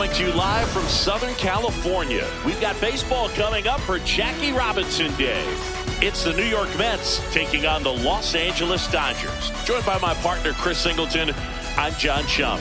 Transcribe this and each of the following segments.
coming to you live from Southern California. We've got baseball coming up for Jackie Robinson Day. It's the New York Mets taking on the Los Angeles Dodgers. Joined by my partner, Chris Singleton, I'm John Shambi.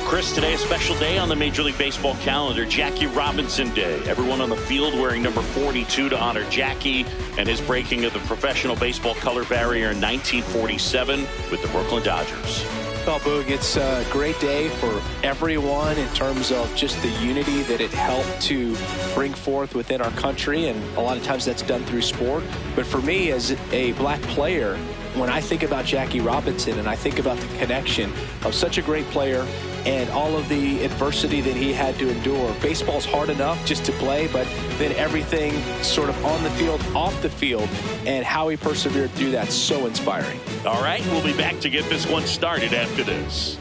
Chris, today a special day on the Major League Baseball calendar, Jackie Robinson Day. Everyone on the field wearing number 42 to honor Jackie and his breaking of the professional baseball color barrier in 1947 with the Brooklyn Dodgers. Well, Boog, it's a great day for everyone in terms of just the unity that it helped to bring forth within our country, and a lot of times that's done through sport. But for me, as a black player, when I think about Jackie Robinson and I think about the connection of such a great player and all of the adversity that he had to endure, baseball's hard enough just to play, but then everything sort of on the field, off the field, and how he persevered through that, so inspiring. All right, we'll be back to get this one started after this.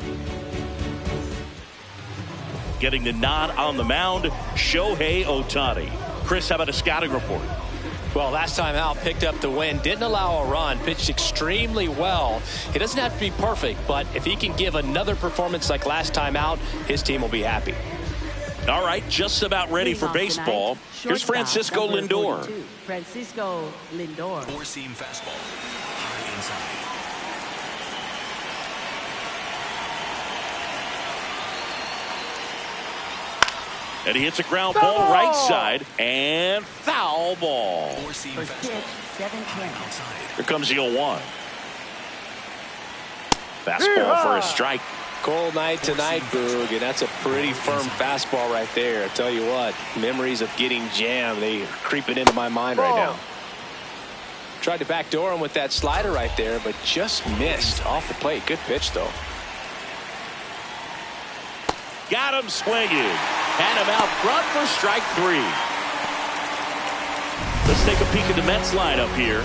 Getting the nod on the mound, Shohei Ohtani. Chris, how about a scouting report? Well, last time out, picked up the win, didn't allow a run, pitched extremely well. He doesn't have to be perfect, but if he can give another performance like last time out, his team will be happy. All right, just about ready for baseball. Here's Francisco Lindor. Francisco Lindor. Four-seam fastball. High inside. And he hits a ground ball right side and foul ball. Four-seam First pitch, fastball. 7-10. Outside. Here comes the 0-1. Fastball for a strike. Cold night tonight, Boog, and that's a pretty firm fastball right there. I tell you what, memories of getting jammed, they are creeping into my mind right now. Tried to backdoor him with that slider right there, but just missed off the plate. Good pitch, though. Got him swinging. Had him out front for strike 3. Let's take a peek at the Mets lineup here.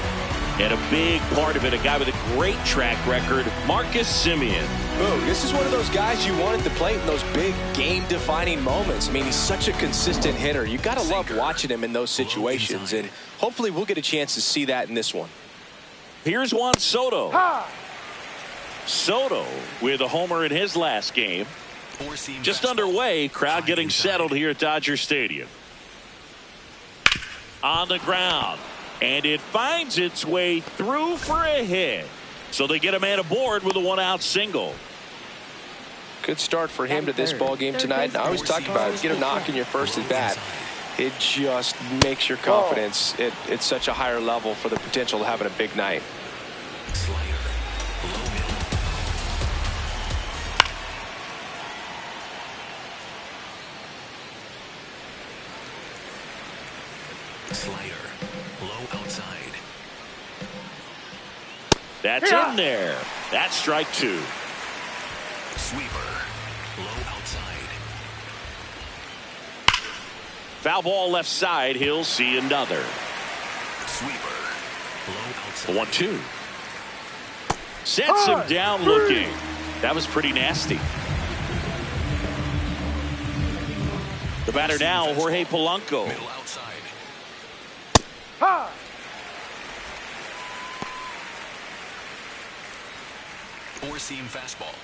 And a big part of it, a guy with a great track record, Marcus Semien. Boog, this is one of those guys you want at the plate in those big game-defining moments. I mean, he's such a consistent hitter. You got to love watching him in those situations, and hopefully we'll get a chance to see that in this one. Here's Juan Soto. Soto with a homer in his last game. Just underway, crowd getting settled here at Dodger Stadium. On the ground. And it finds its way through for a hit. So they get a man aboard with a one-out single. Good start for him to this ball game tonight. I always talk about it. Get a knock in your first at bat. It just makes your confidence at such a higher level for the potential of having a big night. Slider. Low outside. That's in there. That's strike 2. Sweeper. Low outside. Foul ball left side. He'll see another. Sweeper. Low outside. 1-2. Sets him down looking. That was pretty nasty. The batter now, Jorge Polanco. Middle outside. Four-seam fastball.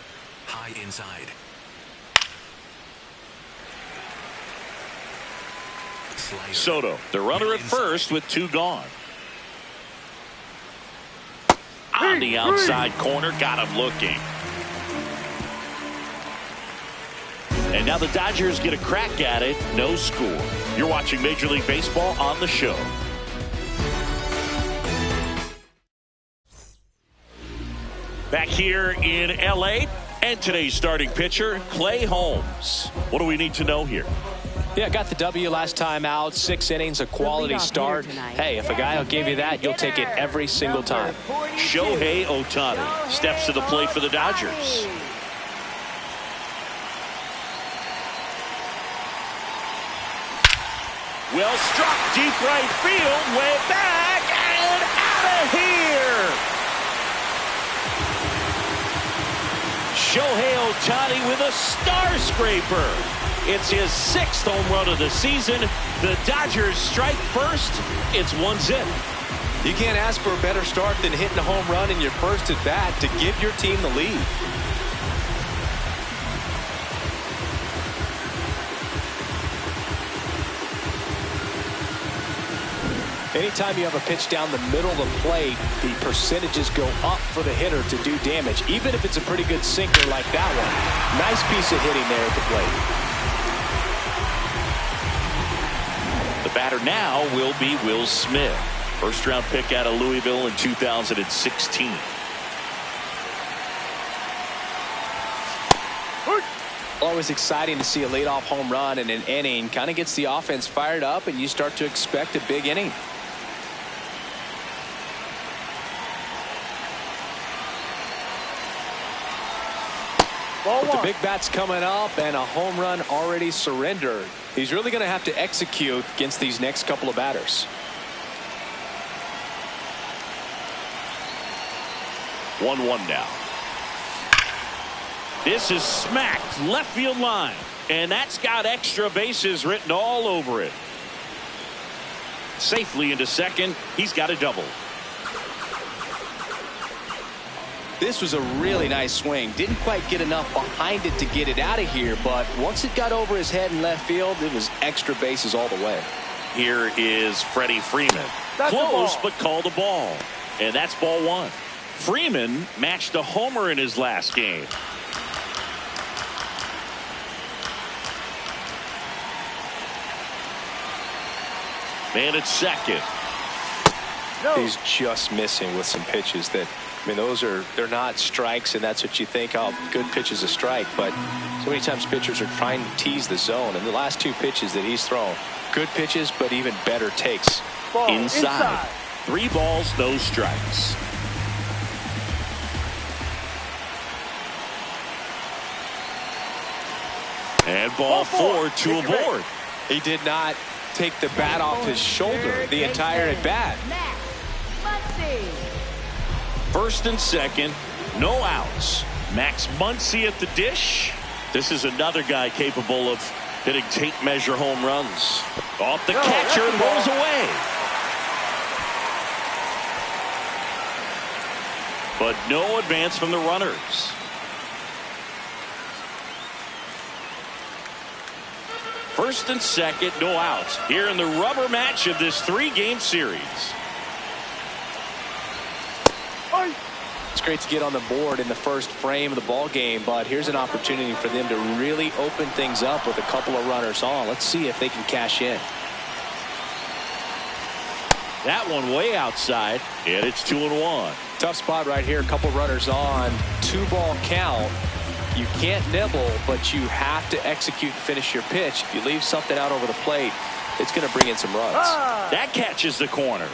High inside. Slider. Soto, the runner at first with 2 gone. On the outside corner, got him looking. And now the Dodgers get a crack at it, no score. You're watching Major League Baseball on the show. Back here in L.A., and today's starting pitcher, Clay Holmes. What do we need to know here? Yeah, got the W last time out. 6 innings, a quality start. Hey, if a guy will give you that, you'll take it every single time. Shohei Ohtani steps to the plate for the Dodgers. Well struck, deep right field, way back, and out of here. Shohei Ohtani with a star scraper. It's his 6th home run of the season. The Dodgers strike first. It's 1-0. You can't ask for a better start than hitting a home run in your first at bat to give your team the lead. Anytime you have a pitch down the middle of the plate, the percentages go up for the hitter to do damage, even if it's a pretty good sinker like that one. Nice piece of hitting there at the plate. The batter now will be Will Smith. First-round pick out of Louisville in 2016. Always exciting to see a leadoff home run in an inning. Kind of gets the offense fired up, and you start to expect a big inning. But the big bat's coming up, and a home run already surrendered. He's really going to have to execute against these next couple of batters. 1-1 now. This is smacked left field line, and that's got extra bases written all over it. Safely into second. He's got a double. This was a really nice swing. Didn't quite get enough behind it to get it out of here, but once it got over his head in left field, it was extra bases all the way. Here is Freddie Freeman. Close, but called a ball. And that's ball one. Freeman matched a homer in his last game. Man at second. He's just missing with some pitches that, I mean, they're not strikes, and that's what you think, oh, good pitch is a strike. But so many times pitchers are trying to tease the zone, and the last two pitches that he's thrown, good pitches, but even better takes. Inside. 3 balls, no strikes. And ball 4 to aboard. He did not take the bat off his shoulder the entire at bat. First and second, no outs. Max Muncy at the dish. This is another guy capable of hitting tape measure home runs. Off the catcher and rolls away. But no advance from the runners. First and second, no outs. Here in the rubber match of this 3-game series. It's great to get on the board in the first frame of the ball game, but here's an opportunity for them to really open things up with a couple of runners on. Let's see if they can cash in. That one way outside, and it's 2-1. Tough spot right here. A couple runners on. 2-ball count. You can't nibble, but you have to execute and finish your pitch. If you leave something out over the plate, it's going to bring in some runs. That catches the corner.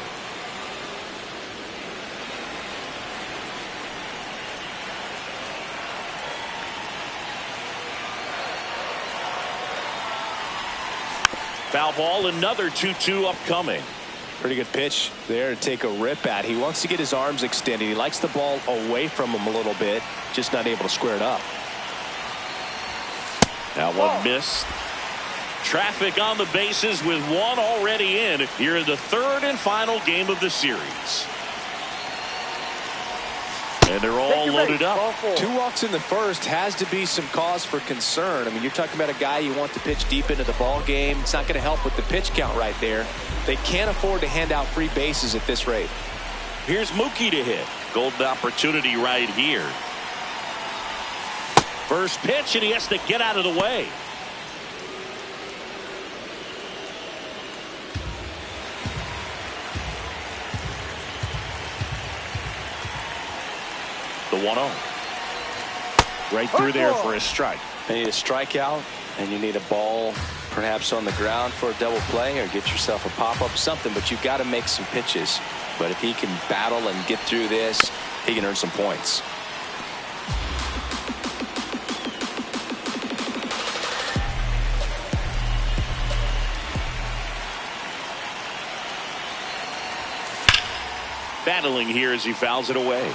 Foul ball, another 2-2 upcoming. Pretty good pitch there to take a rip at. He wants to get his arms extended. He likes the ball away from him a little bit, just not able to square it up. That one missed. Traffic on the bases with one already in here in the third and final game of the series. And they're all loaded up. 2 walks in the first has to be some cause for concern. I mean, you're talking about a guy you want to pitch deep into the ball game. It's not going to help with the pitch count right there. They can't afford to hand out free bases at this rate. Here's Mookie to hit. Golden opportunity right here. First pitch, and he has to get out of the way. The 1-0. Right through there for a strike. You need a strikeout, and you need a ball perhaps on the ground for a double play, or get yourself a pop-up, something, but you've got to make some pitches. But if he can battle and get through this, he can earn some points. Battling here as he fouls it away.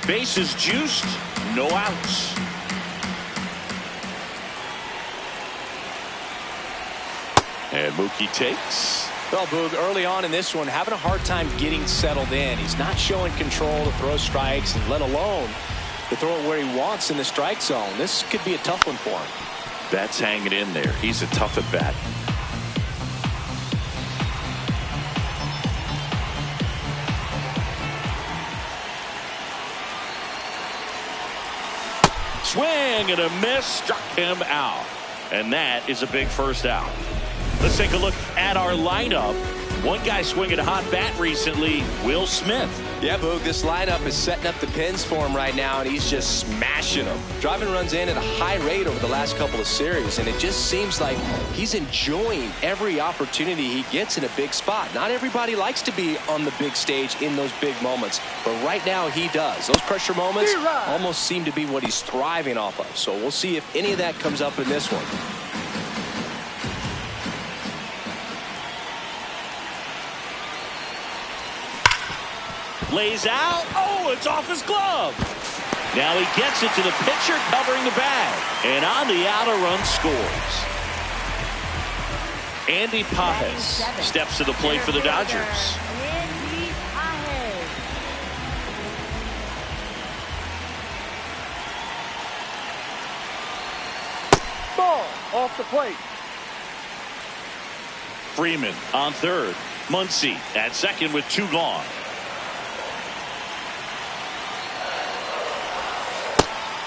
Bases juiced, no outs. And Mookie takes. Well, Boog, early on in this one, having a hard time getting settled in. He's not showing control to throw strikes, and let alone to throw it where he wants in the strike zone. This could be a tough one for him. That's hanging in there. He's a tough at bat. Swing and a miss, struck him out. And that is a big first out. Let's take a look at our lineup. One guy swinging a hot bat recently, Will Smith. Yeah, Boog, this lineup is setting up the pins for him right now, and he's just smashing them. Driving runs in at a high rate over the last couple of series, and it just seems like he's enjoying every opportunity he gets in a big spot. Not everybody likes to be on the big stage in those big moments, but right now he does. Those pressure moments almost seem to be what he's thriving off of. So we'll see if any of that comes up in this one. Lays out. Oh, it's off his glove. Now he gets it to the pitcher covering the bag. And on the out, a run scores. Andy Pajes steps to the plate for the Dodgers. Andy Pajes. Ball off the plate. Freeman on third. Muncy at second with 2 gone.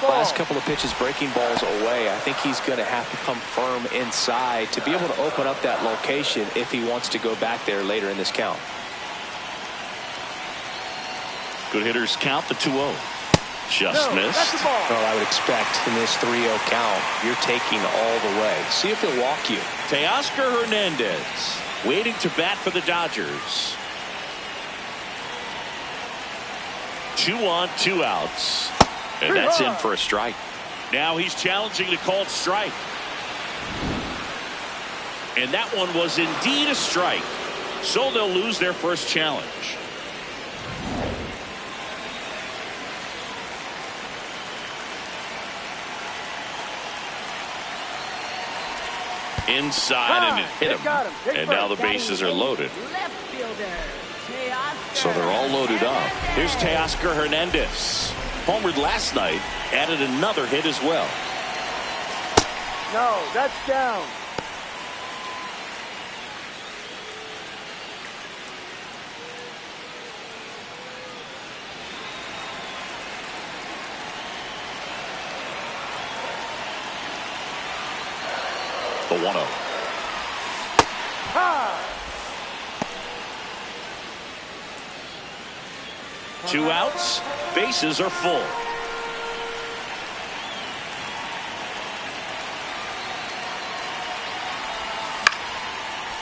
Last couple of pitches breaking balls away. I think he's going to have to come firm inside to be able to open up that location if he wants to go back there later in this count. Good hitters count the 2-0. Just missed. Well, I would expect in this 3-0 count, you're taking all the way. See if he'll walk you. Teoscar Hernandez waiting to bat for the Dodgers. 2 on, 2 outs. And that's in for a strike. Now he's challenging the called strike. And that one was indeed a strike. So they'll lose their first challenge. Inside, and it hit him. And now the bases are loaded. Left fielder. Teoscar. So they're all loaded up. Here's Teoscar Hernandez. Homered last night, added another hit as well. No, that's down. The 1-0. Ha! 2 outs. Bases are full.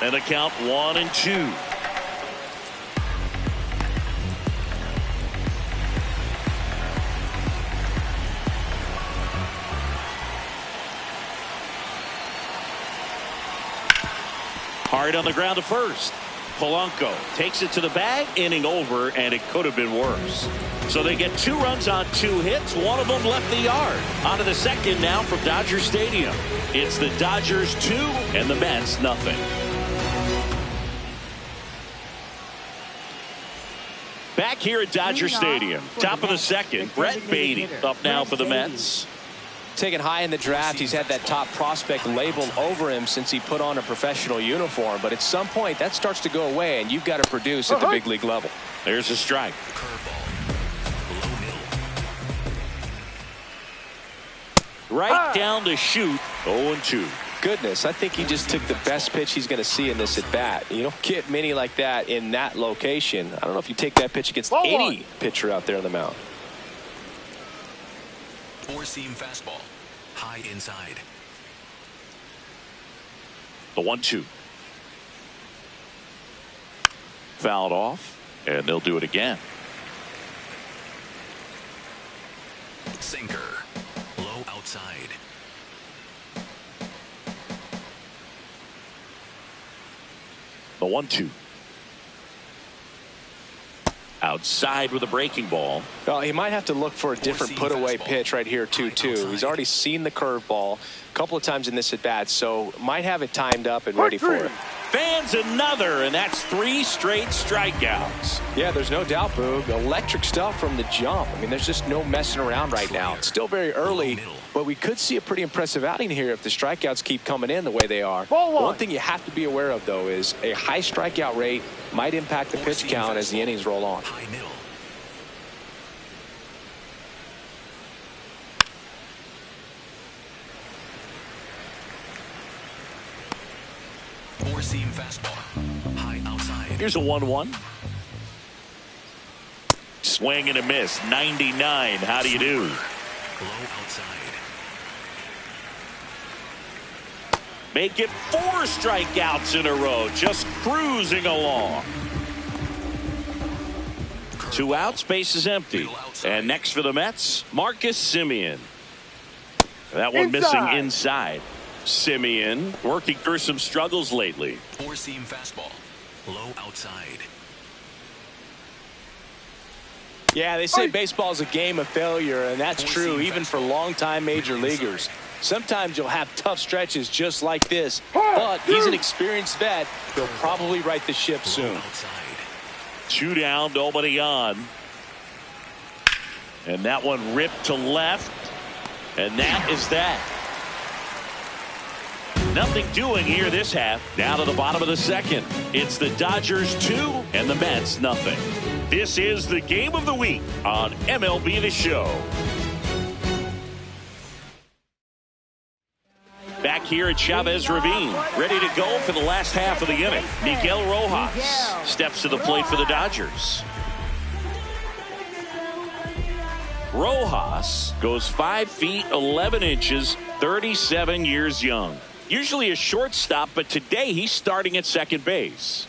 And a count 1-2. Hard on the ground to first. Polanco takes it to the bag, inning over, and it could have been worse. So they get 2 runs on 2 hits. One of them left the yard. On to the second now from Dodger Stadium. It's the Dodgers 2 and the Mets nothing. Back here at Dodger Stadium, top of the second, Brett Beatty up now for the Mets. Taken high in the draft, he's had that top prospect labeled over him since he put on a professional uniform. But at some point, that starts to go away, and you've got to produce at the big league level. There's a strike. Right down the chute, 0-2. Goodness, I think he just took the best pitch he's going to see in this at bat. You don't get many like that in that location. I don't know if you take that pitch against any pitcher out there on the mound. 4-seam fastball, high inside. The 1-2. Fouled off, and they'll do it again. Sinker, low outside. The 1-2. Outside with a breaking ball. Well, he might have to look for a different put-away pitch right here, 2-2. He's already seen the curveball a couple of times in this at-bat, so might have it timed up and ready for it. Fans another, and that's 3 straight strikeouts. Yeah, there's no doubt, Boog. Electric stuff from the jump. I mean, there's just no messing around right now. It's still very early, but we could see a pretty impressive outing here if the strikeouts keep coming in the way they are. One thing you have to be aware of, though, is a high strikeout rate might impact the pitch count as the innings roll on. Four-seam fastball. High outside. Here's a 1-1. Swing and a miss. 99. How do you do? Low outside. Make it 4 strikeouts in a row. Just cruising along. 2 outs, base is empty. And next for the Mets, Marcus Semien. That one missing inside. Semien working through some struggles lately. Four-seam fastball. Low outside. Yeah, they say baseball is a game of failure, and that's true even for longtime major leaguers. Sometimes you'll have tough stretches just like this, but he's an experienced vet. He'll probably right the ship soon. 2 down, nobody on. And that one ripped to left. And that is that. Nothing doing here this half. Now to the bottom of the second. It's the Dodgers 2 and the Mets nothing. This is the game of the week on MLB The Show. Back here at Chavez Ravine, ready to go for the last half of the inning. Miguel Rojas steps to the plate for the Dodgers. Rojas goes 5 feet 11 inches, 37 years young. Usually a shortstop, but today he's starting at second base.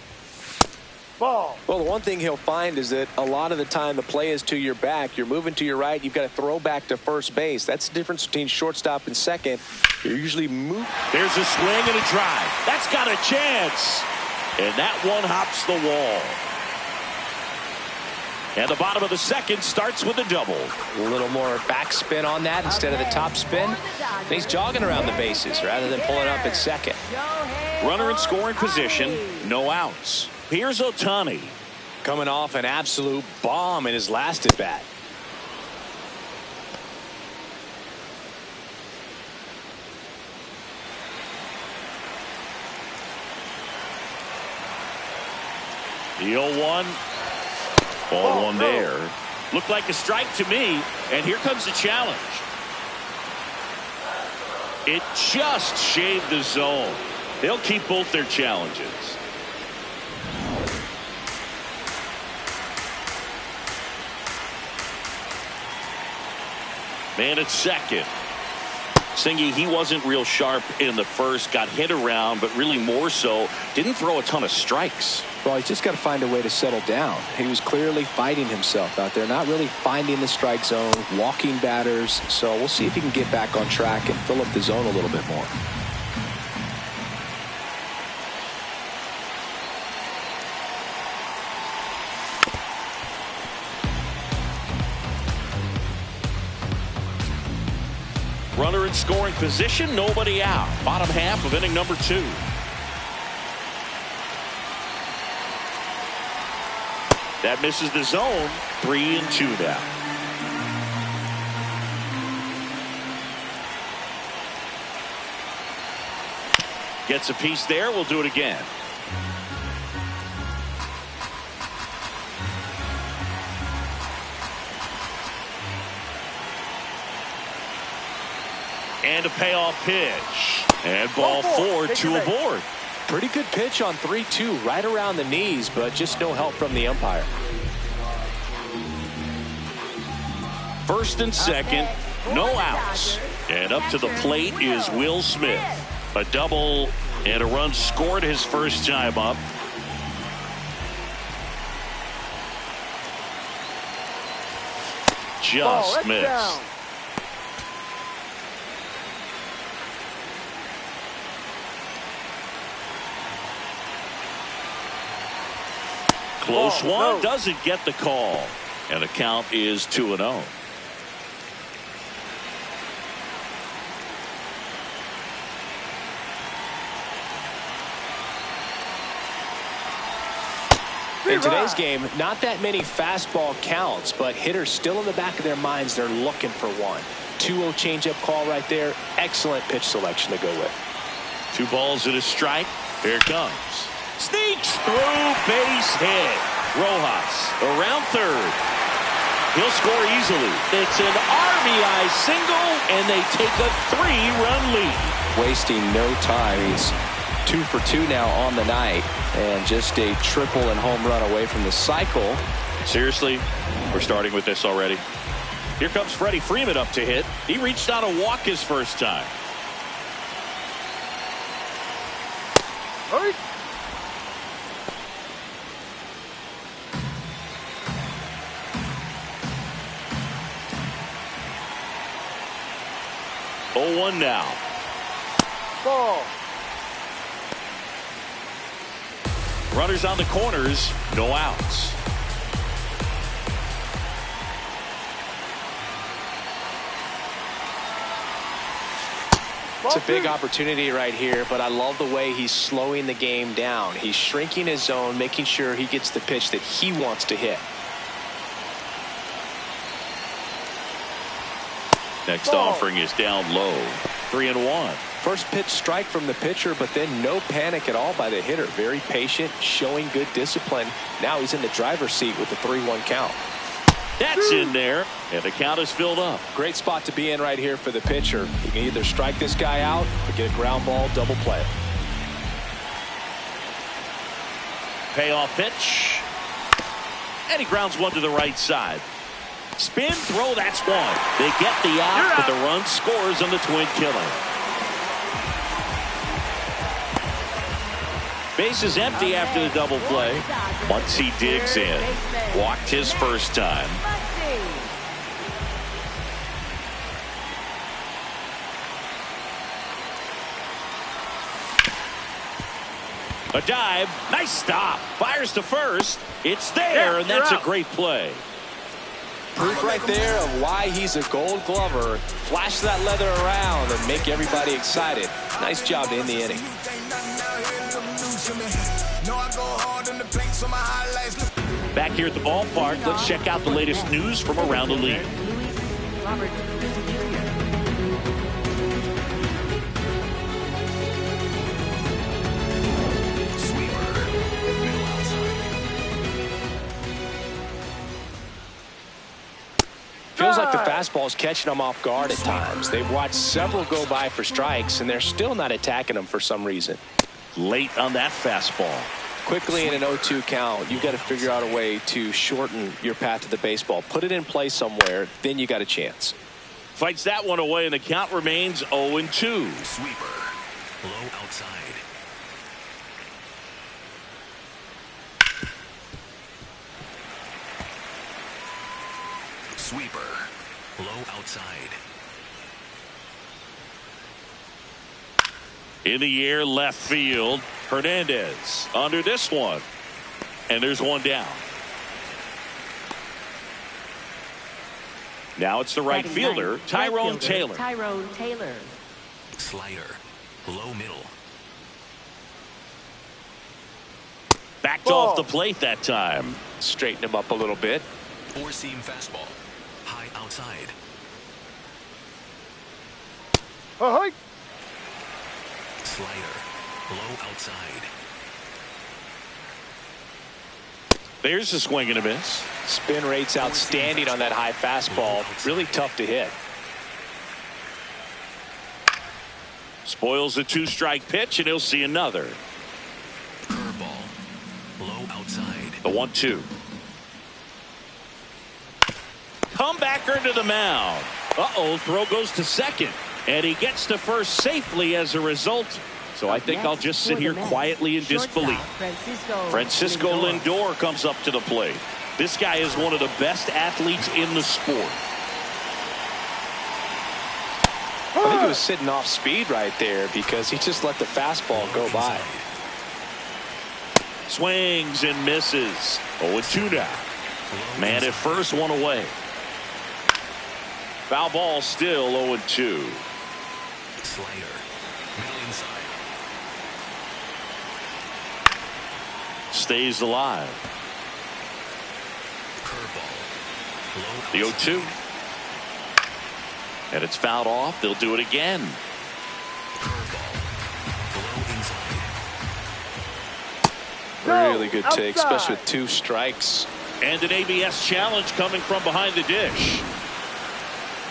Ball. Well, the one thing he'll find is that a lot of the time the play is to your back. You're moving to your right. You've got to throw back to first base. That's the difference between shortstop and second. You're usually moving. There's a swing and a drive. That's got a chance. And that one hops the wall. And the bottom of the second starts with a double. A little more backspin on that instead of the top spin. And he's jogging around the bases rather than pulling up at second. Runner in scoring position, no outs. Here's Ohtani. Coming off an absolute bomb in his last at bat. The 0-1. Ball one there. Looked like a strike to me. And here comes the challenge. It just shaved the zone. They'll keep both their challenges. Man at second. Singy, he wasn't real sharp in the first, got hit around, but really more so, didn't throw a ton of strikes. Well, he's just got to find a way to settle down. He was clearly fighting himself out there, not really finding the strike zone, walking batters. So we'll see if he can get back on track and fill up the zone a little bit more. Runner in scoring position, nobody out. Bottom half of inning number 2. That misses the zone. 3-2 now. Gets a piece there. We'll do it again. And a payoff pitch. And ball 4, 2 aboard. Pretty good pitch on 3-2, right around the knees, but just no help from the umpire. First and second, no outs. And up to the plate is Will Smith. A double and a run scored his first time up. Just missed. Down. Close one, doesn't get the call. And the count is 2-0. In today's game, not that many fastball counts, but hitters still in the back of their minds, they're looking for one. 2-0 changeup call right there. Excellent pitch selection to go with. 2 balls and a strike. Here it comes. Sneaks through, base hit. Rojas around third. He'll score easily. It's an RBI single, and they take a 3-run lead. Wasting no time. He's 2 for 2 now on the night, and just a triple and home run away from the cycle. Seriously, we're starting with this already. Here comes Freddie Freeman up to hit. He reached on a walk his first time. Hurry. Oh, 1 now. Ball. Runners on the corners, no outs. It's a big opportunity right here, but I love the way he's slowing the game down. He's shrinking his zone, making sure he gets the pitch that he wants to hit. Next offering is down low. 3-1. First pitch strike from the pitcher, but then no panic at all by the hitter. Very patient, showing good discipline. Now he's in the driver's seat with the 3-1 count. That's in there, and the count is filled up. Great spot to be in right here for the pitcher. He can either strike this guy out or get a ground ball double play. Payoff pitch. And he grounds one to the right side. Spin throw, that's one. They get the out, but the run scores on the twin killer. Base is empty after the double play. Once he digs in, walked his first time. A dive, nice stop. Fires to first. It's there, and that's a great play. Proof right there of why he's a Gold Glover. Flash that leather around and make everybody excited. Nice job to end the inning. Back here at the ballpark, let's check out the latest news from around the league. Feels like the fastball is catching them off guard at times. They've watched several go by for strikes, and they're still not attacking them for some reason. Late on that fastball. Quickly in an 0-2 count, you've got to figure out a way to shorten your path to the baseball. Put it in play somewhere, then you got a chance. Fights that one away, and the count remains 0-2. Sweeper. Low outside. Sweeper. Low outside. In the air, left field. Hernandez under this one. And there's one down. Now it's the right fielder, Tyrone Taylor. Tyrone Taylor. Slider. Low middle. Backed off the plate that time. Straighten him up a little bit. Four-seam fastball. High outside. Hurry. Slider. Low outside. There's a swing and a miss. Spin rate's outstanding on that high fastball. Really tough to hit. Spoils a 2-strike pitch, and he'll see another. Curveball. Low outside. The 1-2. Comebacker to the mound. Throw goes to second. And he gets to first safely as a result. So I think I'll just sit here quietly in disbelief. Francisco Lindor comes up to the plate. This guy is one of the best athletes in the sport. I think he was sitting off speed right there because he just let the fastball go by. Swings and misses. 0-2 now. Man at first, one away. Foul ball still 0-2. Slider. Middle inside. Stays alive. Curveball. The Low 0-2. And it's fouled off. They'll do it again. Really good take, especially with 2 strikes. And an ABS challenge coming from behind the dish.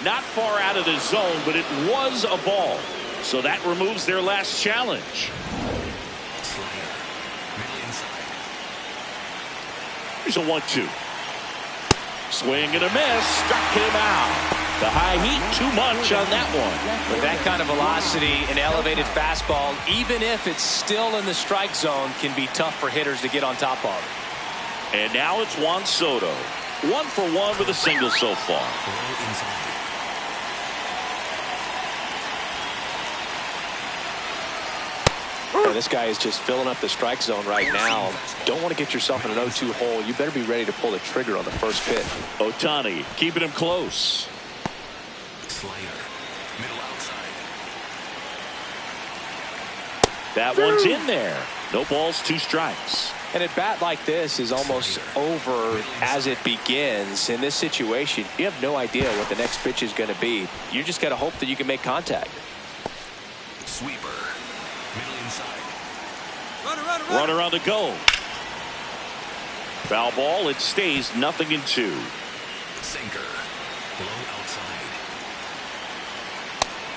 Not far out of the zone, but it was a ball. So that removes their last challenge. Here's a 1-2. Swing and a miss. Struck him out. The high heat, too much on that one. With that kind of velocity, an elevated fastball, even if it's still in the strike zone, can be tough for hitters to get on top of. And now it's Juan Soto. 1 for 1 with a single so far. This guy is just filling up the strike zone right now. Don't want to get yourself in an 0-2 hole. You better be ready to pull the trigger on the first pitch. Ohtani keeping him close. Slayer, middle outside. That one's in there. No balls, 2 strikes. And a bat like this is almost over as it begins. In this situation, you have no idea what the next pitch is going to be. You just got to hope that you can make contact. Sweeper, middle inside. Runner on the go. Foul ball. It stays 0-2. Sinker, low outside.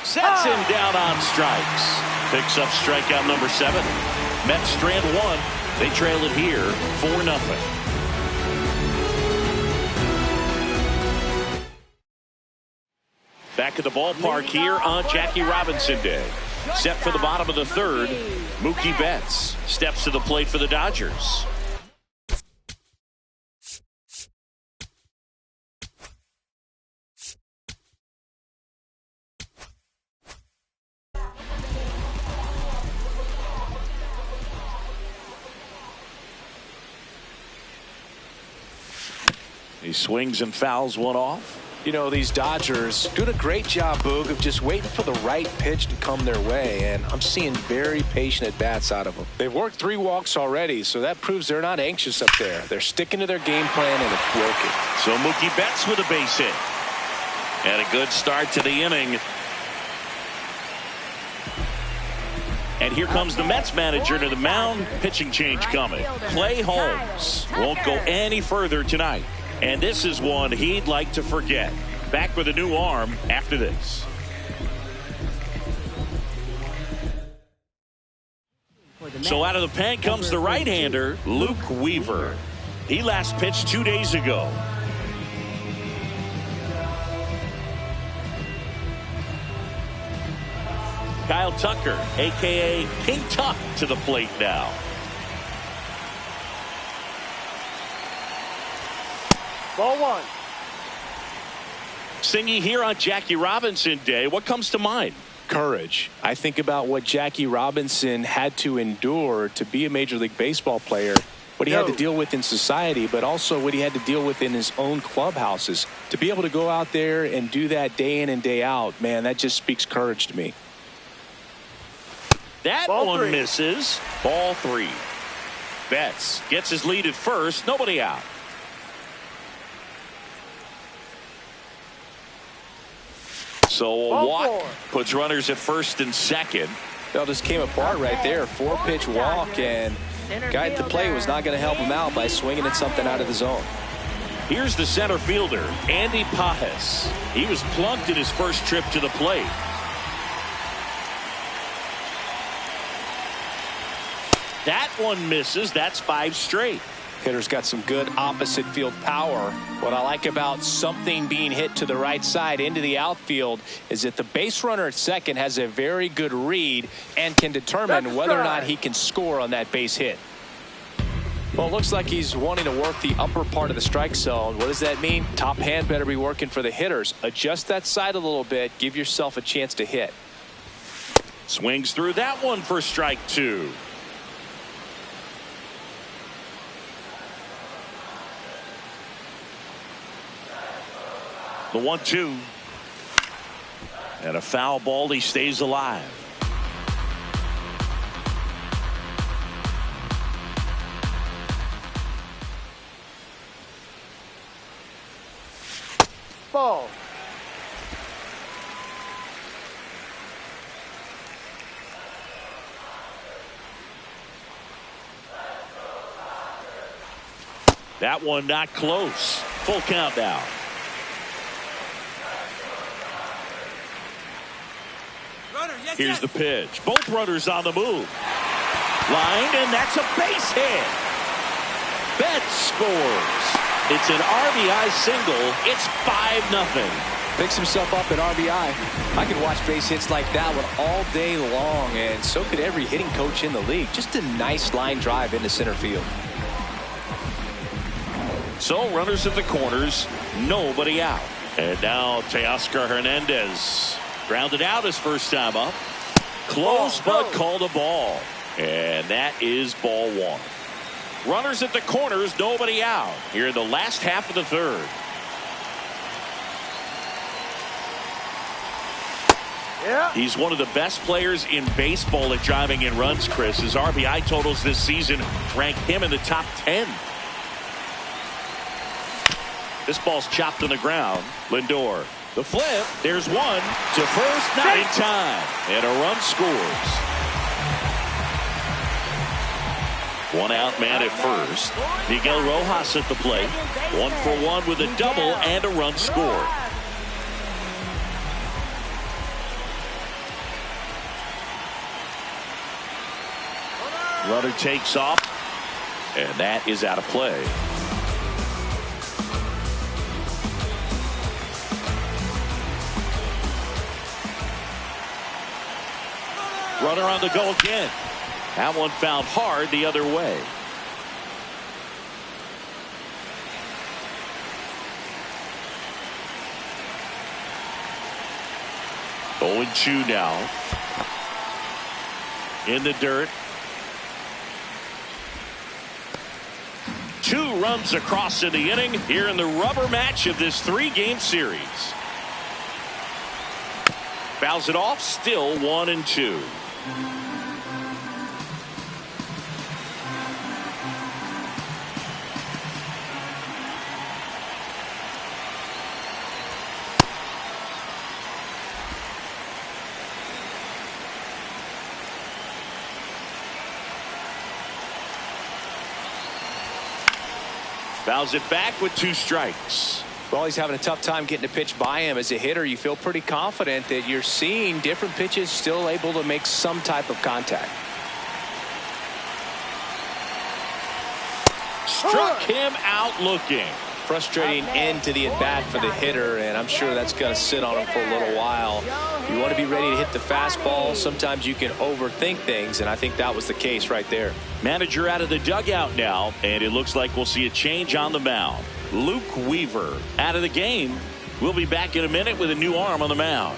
Sets him down on strikes. Picks up strikeout number 7. Mets strand 1. They trail it here 4-0. Back at the ballpark here on Jackie Robinson Day. Set for the bottom of the 3rd. Mookie Betts steps to the plate for the Dodgers. He swings and fouls one off. You know, these Dodgers doing a great job, Boog, of just waiting for the right pitch to come their way, and I'm seeing very patient at-bats out of them. They've worked 3 walks already, so that proves they're not anxious up there. They're sticking to their game plan, and it's working. So Mookie Betts with a base hit. And a good start to the inning. And here comes the Mets manager to the mound. Pitching change coming. Clay Holmes won't go any further tonight. And this is one he'd like to forget. Back with a new arm after this. So out of the pen comes the right-hander, Luke Weaver. He last pitched 2 days ago. Kyle Tucker, a.k.a. King Tuck, to the plate now. Ball 1. Singing here on Jackie Robinson Day, what comes to mind? Courage. I think about what Jackie Robinson had to endure to be a Major League Baseball player, what he had to deal with in society, but also what he had to deal with in his own clubhouses. To be able to go out there and do that day in and day out, man, that just speaks courage to me. That one misses. Ball 3. Betts gets his lead at first. Nobody out. So a walk puts runners at first and second. Well, just came apart right there. 4-pitch walk, and guy at the plate was not going to help him out by swinging at something out of the zone. Here's the center fielder, Andy Pajes. He was plunked in his first trip to the plate. That one misses. That's 5 straight. Hitter's got some good opposite field power. What I like about something being hit to the right side into the outfield is that the base runner at second has a very good read and can determine whether or not he can score on that base hit. Well, it looks like he's wanting to work the upper part of the strike zone. What does that mean? Top hand better be working for the hitters. Adjust that side a little bit. Give yourself a chance to hit. Swings through that one for strike 2. The 1-2. And a foul ball. He stays alive. Ball. That one not close. Full count now. Here's the pitch. Both runners on the move. Line, and that's a base hit. Betts scores. It's an RBI single. It's 5-0. Picks himself up at RBI. I could watch base hits like that one all day long, and so could every hitting coach in the league. Just a nice line drive into center field. So runners at the corners, nobody out. And now Teoscar Hernandez grounded out his first time up. Close, but called a ball. And that is ball one. Runners at the corners, nobody out. Here in the last half of the third. Yeah. He's one of the best players in baseball at driving in runs, Chris. His RBI totals this season rank him in the top 10. This ball's chopped on the ground. Lindor. The flip. There's one to first, not in time. And a run scores. One out man at first. Miguel Rojas at the plate. 1-for-1 with a double and a run scored. Runner takes off. And that is out of play. Runner on the go again. That one found hard the other way. Oh, 0-2 now. In the dirt. 2 runs across in the inning here in the rubber match of this 3-game series. Fouls it off, still 1-2. Fouls it back with 2 strikes. Well, he's having a tough time getting a pitch by him. As a hitter, you feel pretty confident that you're seeing different pitches still able to make some type of contact. Struck him out looking. Frustrating end to the at-bat for the hitter, and I'm sure that's going to sit on him for a little while. You want to be ready to hit the fastball. Sometimes you can overthink things, and I think that was the case right there. Manager out of the dugout now, and it looks like we'll see a change on the mound. Luke Weaver out of the game. We'll be back in a minute with a new arm on the mound.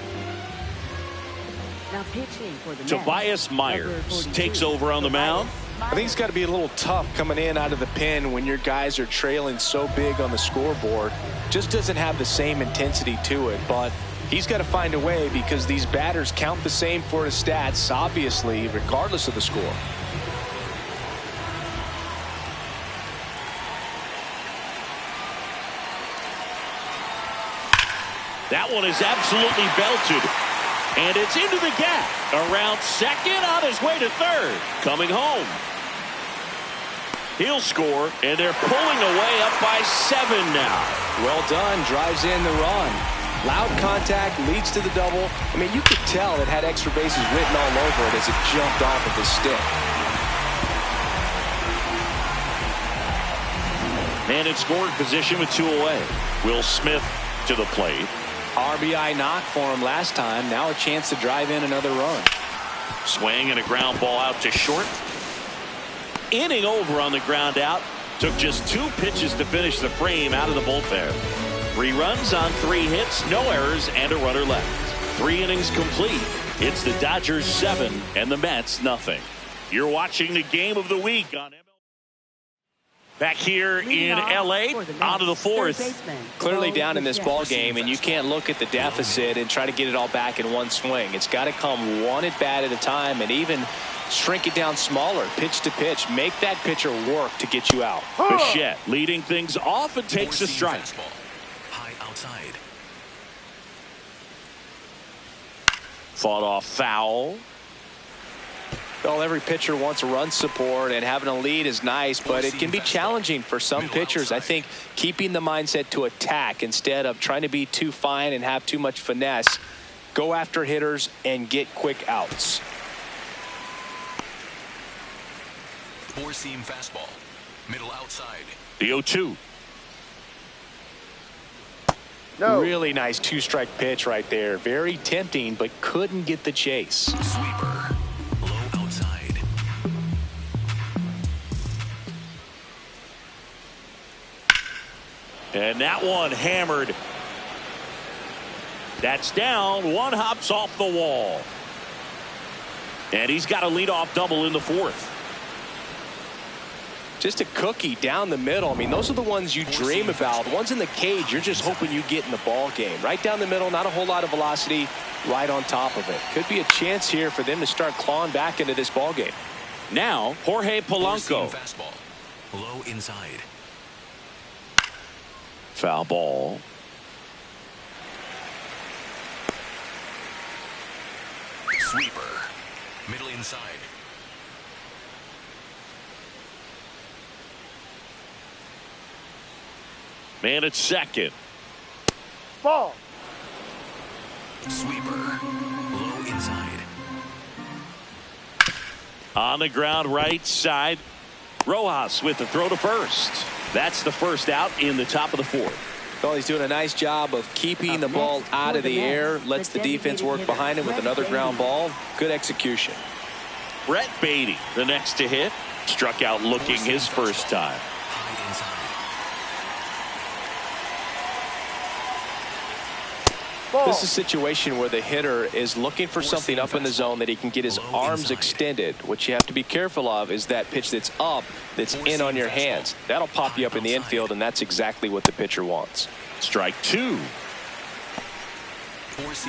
Now pitching for the Tobias Myers takes over on the mound. I think it's got to be a little tough coming in out of the pen when your guys are trailing so big on the scoreboard. Just doesn't have the same intensity to it, but he's got to find a way because these batters count the same for his stats, obviously, regardless of the score. That one is absolutely belted. And it's into the gap. Around second, on his way to third. Coming home. He'll score, and they're pulling away up by 7 now. Well done. Drives in the run. Loud contact, leads to the double. I mean, you could tell it had extra bases written all over it as it jumped off of the stick. Man in scoring position with 2 away. Will Smith to the plate. RBI knock for him last time. Now a chance to drive in another run. Swing and a ground ball out to short. Inning over on the ground out. Took just 2 pitches to finish the frame out of the bullpen. 3 runs on 3 hits, no errors, and a runner left. 3 innings complete. It's the Dodgers 7 and the Mets nothing. You're watching the game of the week on MLB. Back here in L.A. on to the 4th. Clearly down in this ball game, and you can't look at the deficit and try to get it all back in one swing. It's got to come one at bat at a time, and even shrink it down smaller, pitch to pitch. Make that pitcher work to get you out. Bichette leading things off and takes a strike. High outside. Fought off foul. Well, every pitcher wants a run support, and having a lead is nice, but it can be challenging for some pitchers. I think keeping the mindset to attack instead of trying to be too fine and have too much finesse. Go after hitters and get quick outs. 4-seam fastball. Middle outside. The 0-2. No. Really nice two-strike pitch right there. Very tempting, but couldn't get the chase. Sweeper. Low outside. And that one hammered. That's down. One hops off the wall. And he's got a leadoff double in the fourth. Just a cookie down the middle. I mean, those are the ones you dream about. The ones in the cage, you're just hoping you get in the ball game. Right down the middle, not a whole lot of velocity, right on top of it. Could be a chance here for them to start clawing back into this ball game. Now, Jorge Polanco. Fastball. Low inside. Foul ball. Sweeper. Middle inside. Man at second. Ball. Sweeper. Low inside. On the ground right side. Rojas with the throw to first. That's the first out in the top of the fourth. Well, he's doing a nice job of keeping the ball out of the air. Lets the defense work behind him with another ground ball. Good execution. Brett Beatty, the next to hit. Struck out looking his first time. High inside. Ball. This is a situation where the hitter is looking for something up in the zone that he can get his arms extended. What you have to be careful of is that pitch that's up, that's in on your hands. That'll pop you up in the infield, and that's exactly what the pitcher wants. Strike two.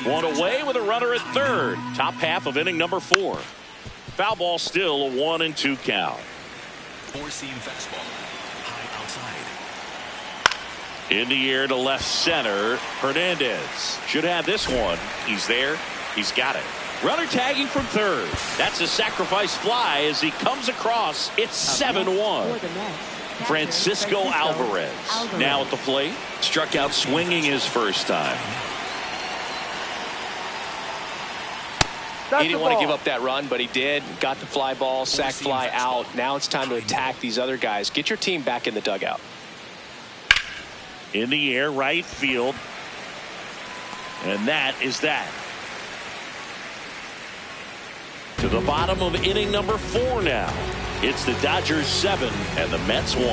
One away with a runner at third. Top half of inning number 4. Foul ball, still a 1-2 count. Four-seam fastball. High outside. In the air to left center. Hernandez should have this one. He's there. He's got it. Runner tagging from third. That's a sacrifice fly as he comes across. It's 7-1. Francisco Alvarez now at the plate. Struck out swinging his first time. He didn't want to give up that run, but he did. Got the fly ball, sac fly out. Now it's time to attack these other guys. Get your team back in the dugout. In the air, right field. And that is that. To the bottom of inning number 4 now. It's the Dodgers 7 and the Mets 1.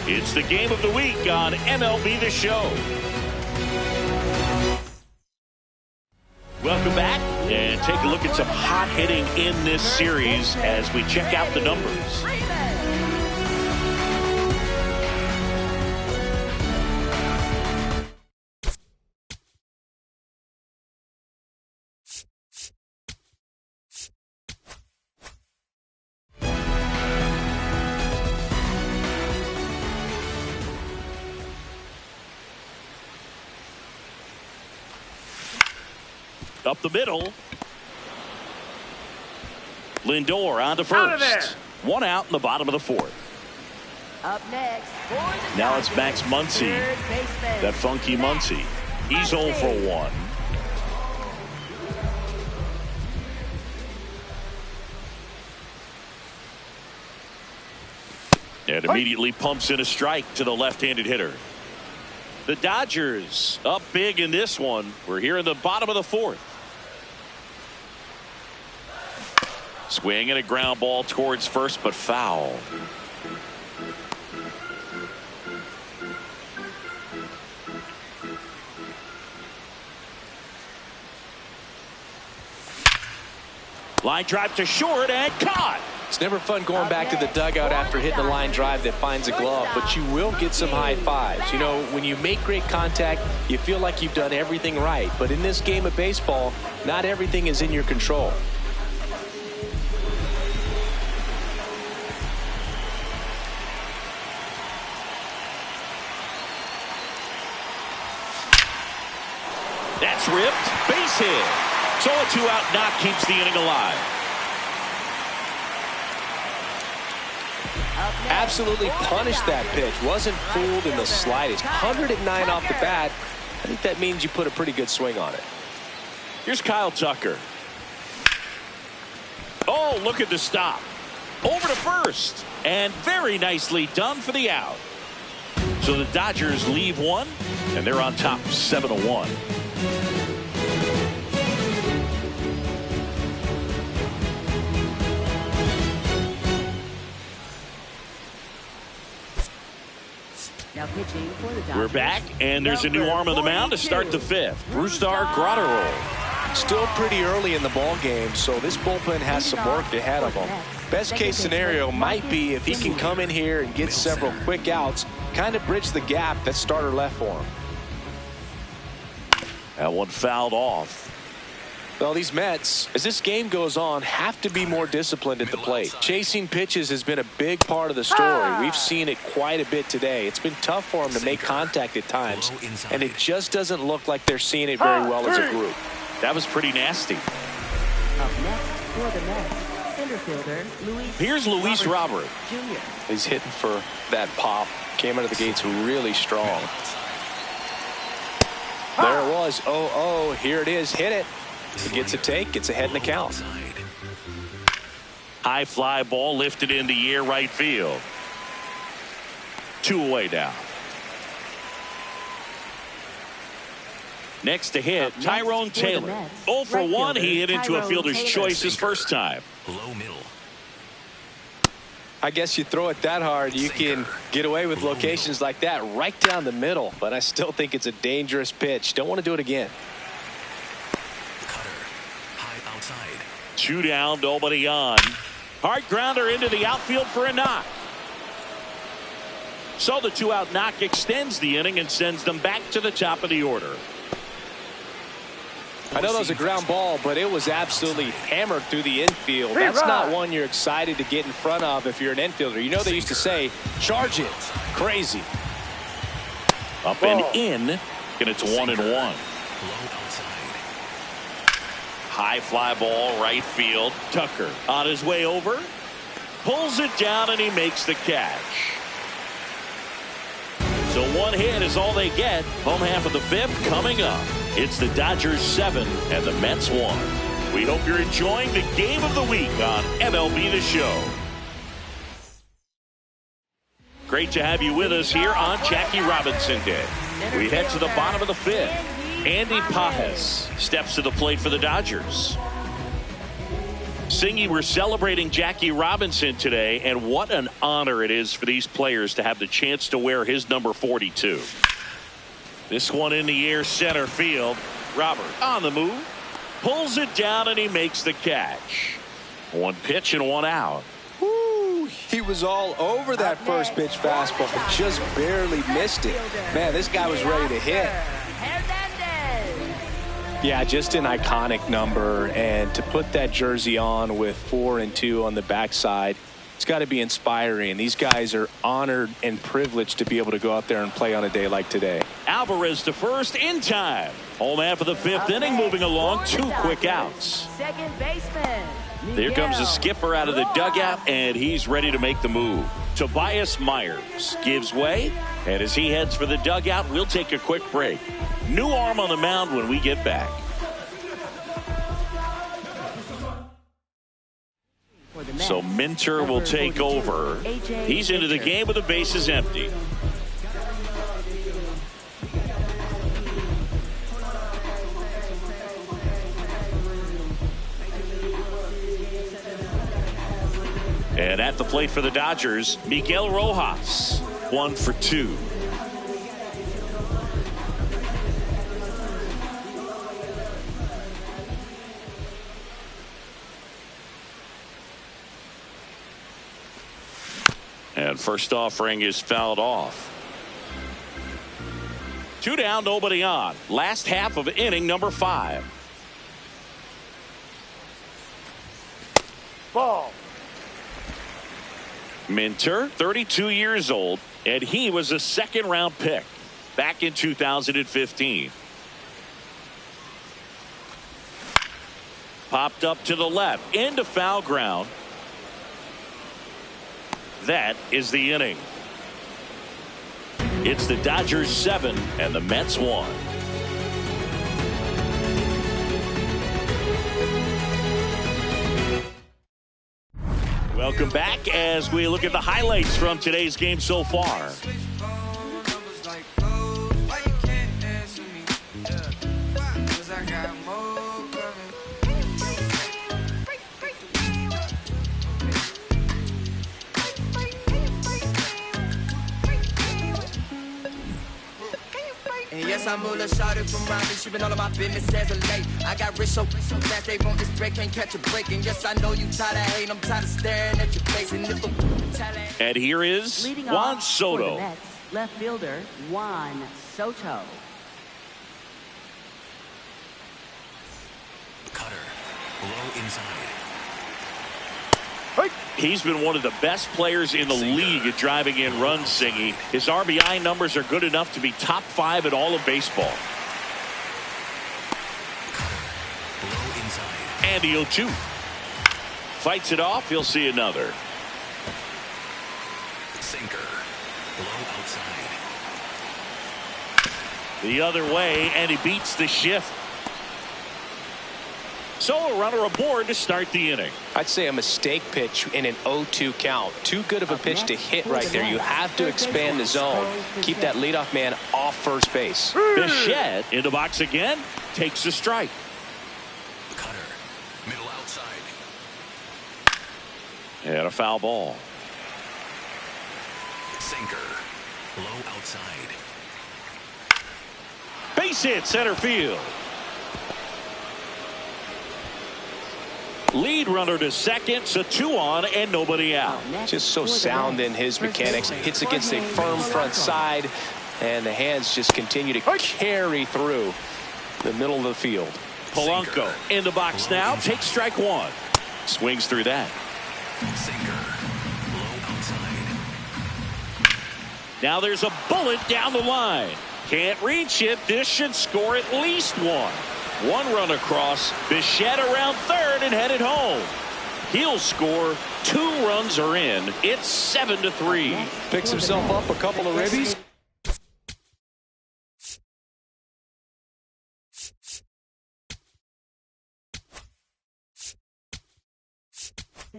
It's the game of the week on MLB The Show. Welcome back, and take a look at some hot hitting in this series as we check out the numbers. Up the middle. Lindor on to first. One out in the bottom of the 4th. Up next for the Now it's Dodgers, Max Muncy. third baseman, That funky Muncy. He's 0 for 1. And immediately pumps in a strike to the left-handed hitter. The Dodgers up big in this one. We're here in the bottom of the 4th. Swing and a ground ball towards first, but foul. Line drive to short and caught. It's never fun going back to the dugout after hitting a line drive that finds a glove, but you will get some high fives. You know, when you make great contact, you feel like you've done everything right. But in this game of baseball, not everything is in your control. That's ripped. Base hit. So a 2-out knock keeps the inning alive. Absolutely punished that pitch. Wasn't fooled in the slightest. 109 off the bat. I think that means you put a pretty good swing on it. Here's Kyle Tucker. Oh, look at the stop. over to first, and very nicely done for the out. So the Dodgers leave one, and they're on top 7-1. Now pitching for the Dodgers. We're back, and there's a new arm on the mound to start the fifth. Brusdar Graterol. Still pretty early in the ball game, so this bullpen has some work ahead of them. Best case scenario might be if he can come in here and get several quick outs, kind of bridge the gap that starter left for him. That one fouled off. Well, these Mets, as this game goes on, have to be more disciplined at the plate. Chasing pitches has been a big part of the story. We've seen it quite a bit today. It's been tough for them to make contact at times, and it just doesn't look like they're seeing it very well as a group. That was pretty nasty. Up next for the Mets, center fielder Luis. Here's Luis Robert. Jr. He's hitting for that pop. Came out of the gates really strong. There it was. Oh, here it is. Hit it. He gets a take, gets ahead in the count. High fly ball lifted in the air right field. 2 away now. Next to hit, Tyrone Taylor. 0 for 1. He hit into a fielder's choice his first time. Low middle. I guess you throw it that hard, you can get away with locations like that right down the middle. But I still think it's a dangerous pitch. Don't want to do it again. Cutter. High outside. 2 down, nobody on. Hard grounder into the outfield for a knock. So the 2-out knock extends the inning and sends them back to the top of the order. I know that was a ground ball, but it was absolutely hammered through the infield. That's not one you're excited to get in front of if you're an infielder. You know they used to say, charge it. Crazy. Up and in, and it's 1-1. Low outside. High fly ball right field. Tucker on his way over. Pulls it down and he makes the catch. So 1 hit is all they get. Home half of the fifth coming up. It's the Dodgers 7 and the Mets 1. We hope you're enjoying the game of the week on MLB The Show. Great to have you with us here on Jackie Robinson Day. We head to the bottom of the fifth. Andy Pajes steps to the plate for the Dodgers. Singy, we're celebrating Jackie Robinson today, and what an honor it is for these players to have the chance to wear his number 42. This one in the air center field. Robert on the move. Pulls it down and he makes the catch. 1 pitch and 1 out. Woo, he was all over that first pitch fastball. Just barely missed it. Man, this guy was ready to hit. Yeah, just an iconic number. And to put that jersey on with 4 and 2 on the backside, it's got to be inspiring. These guys are honored and privileged to be able to go out there and play on a day like today. Alvarez to first in time. Home half of the fifth inning, moving along. 2 quick outs. Second baseman. There comes the skipper out of the dugout, and he's ready to make the move. Tobias Myers gives way, and as he heads for the dugout, we'll take a quick break. New arm on the mound when we get back. So Minter will take over. He's into the game with the bases empty. And at the plate for the Dodgers, Miguel Rojas, 1 for 2. And first offering is fouled off. 2 down, nobody on. Last half of inning number 5. Ball. Minter, 32 years old, and he was a second-round pick back in 2015. Popped up to the left, into foul ground. That is the inning. It's the Dodgers 7 and the Mets 1. Welcome back as we look at the highlights from today's game so far. And yes, I'm a little shorty from Miami. She been all of my business as of late. I got rich so fast they want this break, can't catch a break. And yes, I know you tired of hating, I'm tired of staring at your face. And here is Leading Juan off Soto. for the Mets, left fielder Juan Soto. Cutter. Low inside. He's been one of the best players in the league at driving in runs, Singy. His RBI numbers are good enough to be top 5 in all of baseball. Low inside. And the 0-2. Fights it off. He'll see another. Sinker. Low outside. The other way, and he beats the shift. So a runner aboard to start the inning. I'd say a mistake pitch in an 0-2 count. Too good of a pitch to hit right there. You have to expand the zone. Keep that leadoff man off first base. Bichette in the box again. Takes a strike. Cutter. Middle outside. And a foul ball. Sinker. Low outside. Base hit center field. Lead runner to second, so 2 on and nobody out. Just so sound in his mechanics. Hits against a firm front side, and the hands just continue to carry through the middle of the field. Polanco in the box now. Takes strike 1. Swings through that. Sinker. Low outside. Now there's a bullet down the line. Can't reach it. This should score at least 1. 1 run across. Bichette around third and headed home. He'll score. 2 runs are in. It's 7-3. Picks himself up a couple of ribbies.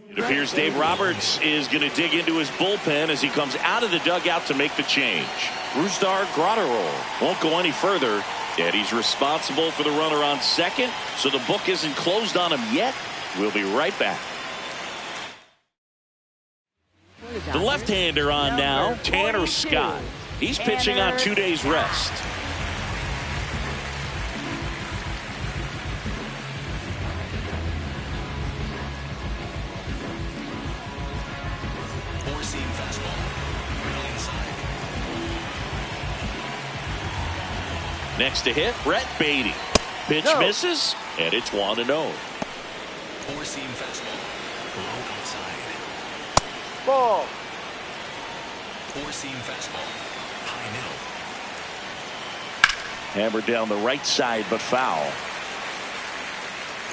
It appears Dave Roberts is going to dig into his bullpen as he comes out of the dugout to make the change. Brusdar Graterol won't go any further. And he's responsible for the runner on second, so the book isn't closed on him yet. We'll be right back. The left-hander on now, Tanner Scott. He's pitching on 2 days rest. Four-seam fastball. Middle inside. Next to hit, Brett Beatty. Pitch misses, and it's 1-0. Four-seam fastball. Low outside. Ball. Four-seam fastball. High middle. Hammered down the right side, but foul.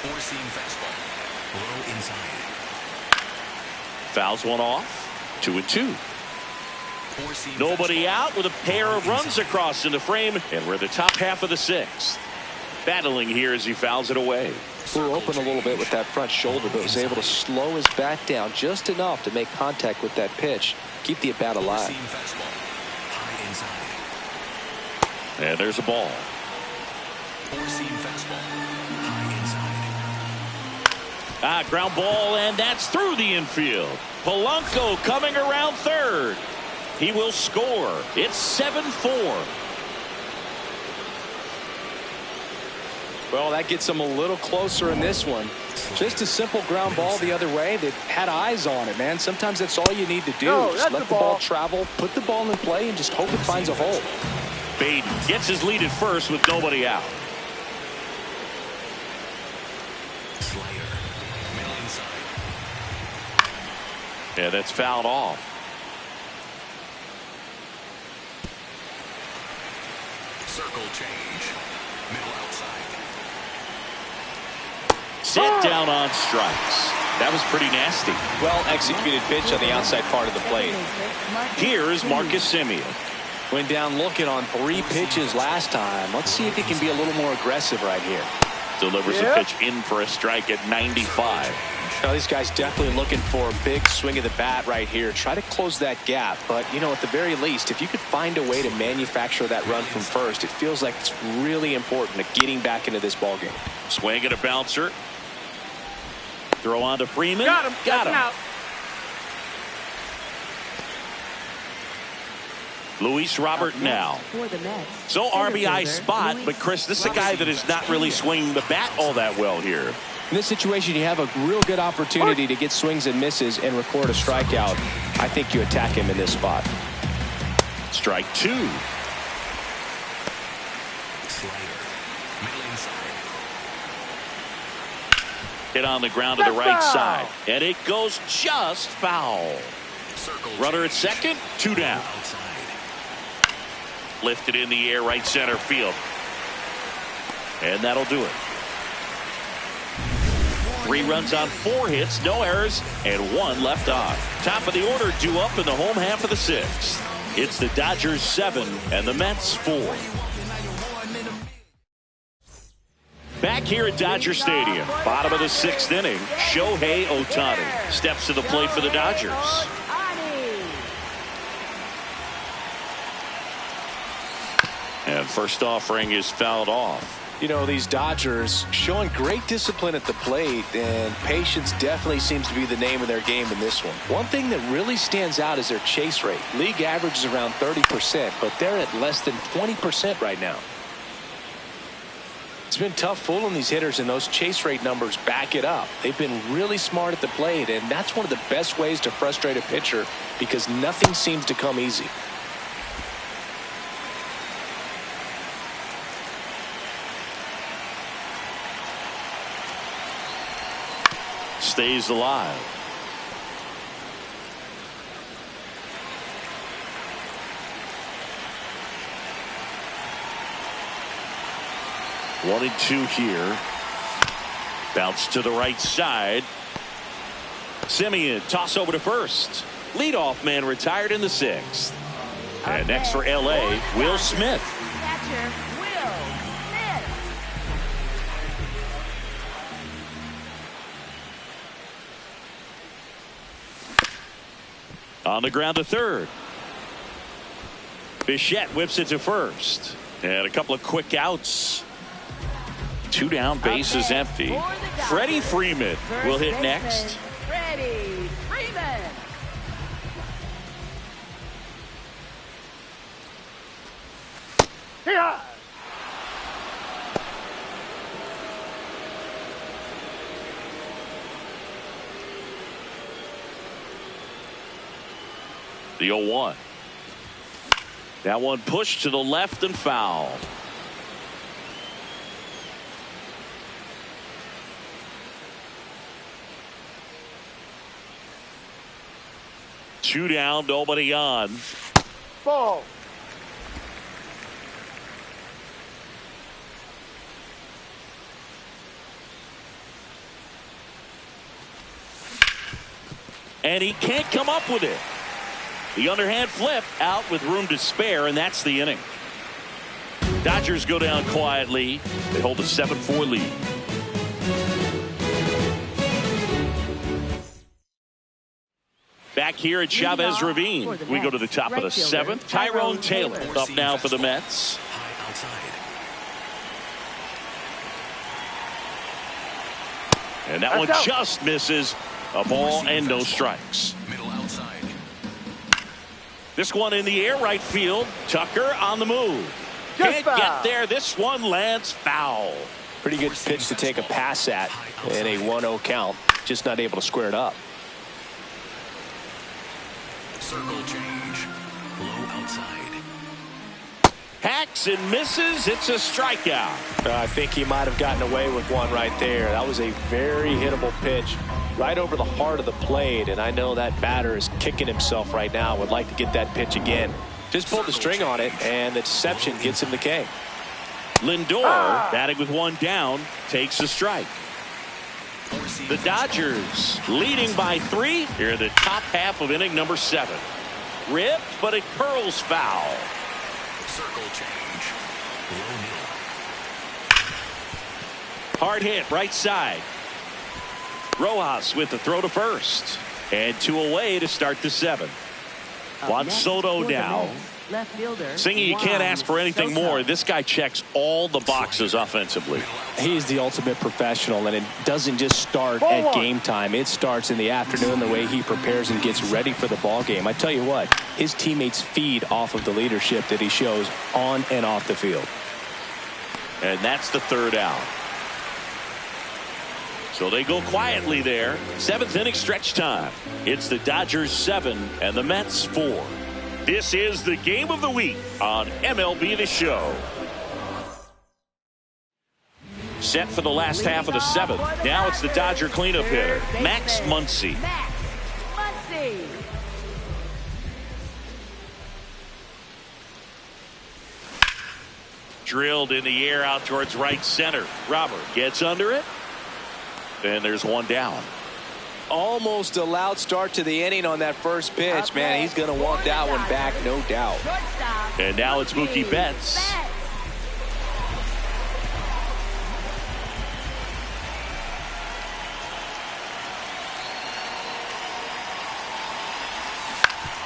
Four-seam fastball. Low inside. Fouls one off. 2-2. Four-seam Nobody fastball. out with a pair of runs across in the frame, and we're the top half of the 6th. Battling here as he fouls it away. Flew open a little bit with that front shoulder, but was able to slow his bat down just enough to make contact with that pitch. Keep the at-bat alive. Four-seam fastball. High inside. And there's a ball. Four-seam fastball. High inside. Ground ball, and that's through the infield. Polanco coming around third. He will score. It's 7-4. Well, that gets him a little closer in this one. Just a simple ground ball the other way that had eyes on it, man. Sometimes that's all you need to do. No, just that's let the the ball ball. travel, put the ball in play, and just hope it finds a hole. Baden gets his lead at first with nobody out. Slayer. Middle inside. Yeah, that's fouled off. Circle change. Middle outside. Sit down on strikes. That was pretty nasty. Well executed pitch on the outside part of the plate. Here's Marcus Semien. Went down looking on 3 pitches last time. Let's see if he can be a little more aggressive right here. Delivers a pitch in for a strike at 95. Now, these guys definitely looking for a big swing of the bat right here. Try to close that gap. But, you know, at the very least, if you could find a way to manufacture that run from first, it feels like it's really important to getting back into this ballgame. Swing at a bouncer. Throw on to Freeman. Got him. Got him. Out. Luis Robert now. For the Mets, So center RBI fielder, spot, Luis but Chris, this is a Robert. guy that is not really swinging the bat all that well here. In this situation, you have a real good opportunity to get swings and misses and record a strikeout. I think you attack him in this spot. Strike two. Slider. Middle inside. Hit on the ground to the right side. And it goes just foul. Circle Runner at change. second, 2 down. Outside. Lifted in the air, right center field. And that'll do it. 3 runs on 4 hits, no errors, and 1 left on. Top of the order due up in the home half of the 6th. It's the Dodgers 7 and the Mets 4. Back here at Dodger Stadium, bottom of the 6th inning, Shohei Ohtani steps to the plate for the Dodgers. And first offering is fouled off. You know, these Dodgers showing great discipline at the plate, and patience definitely seems to be the name of their game in this one. One thing that really stands out is their chase rate. League average is around 30%, but they're at less than 20% right now. It's been tough fooling these hitters, and those chase rate numbers back it up. They've been really smart at the plate, and that's one of the best ways to frustrate a pitcher because nothing seems to come easy. Stays alive. One and 2 here. Bounce to the right side. Simeon toss over to first. Leadoff man retired in the 6th. And next for LA, Will Smith. Catcher, Will Smith. On the ground to third. Bichette whips it to first. And a couple of quick outs. 2 down, base is empty. Freddie Freeman will hit next. Freddie Freeman. Yeah. The 0-1. That one pushed to the left and foul. Two down, nobody on. Ball. And he can't come up with it. The underhand flip out with room to spare, and that's the inning. Dodgers go down quietly. They hold a 7-4 lead. Back here at Chavez Ravine, we go to the top of the 7th. Tyrone Taylor up now for the Mets. High outside. And that one That's out. just misses. A ball and no strikes. Middle outside. This one in the air right field. Tucker on the move. Just Can't foul. get there. This one lands foul. Pretty good pitch to take a pass at in a 1-0 count. Just not able to square it up. Circle change. Low outside. Hacks and misses. It's a strikeout. I think he might have gotten away with one right there. That was a very hittable pitch right over the heart of the plate, and I know that batter is kicking himself right now. Would like to get that pitch again. Just pulled the string on it, and the deception gets him the K. Lindor, batting with one down, takes a strike. The Dodgers leading by 3 here in the top half of inning number 7. Ripped, but it curls foul. Circle change. Low middle. Hard hit, right side. Rojas with the throw to first. And 2 away to start the 7th. Juan Soto now. Left fielder. Singy, you can't ask for anything more. This guy checks all the boxes offensively. He's the ultimate professional, and it doesn't just start at game time. It starts in the afternoon, the way he prepares and gets ready for the ball game. I tell you what, his teammates feed off of the leadership that he shows on and off the field. And that's the 3rd out. So they go quietly there. 7th inning stretch time. It's the Dodgers 7 and the Mets 4. This is the game of the week on MLB The Show. Set for the last half of the 7th. Now it's the Dodger cleanup hitter, Max Muncy. Drilled in the air out towards right center. Robert gets under it. And there's 1 down. Almost a loud start to the inning on that first pitch. Man, he's going to want that one back, no doubt. And now it's Mookie Betts.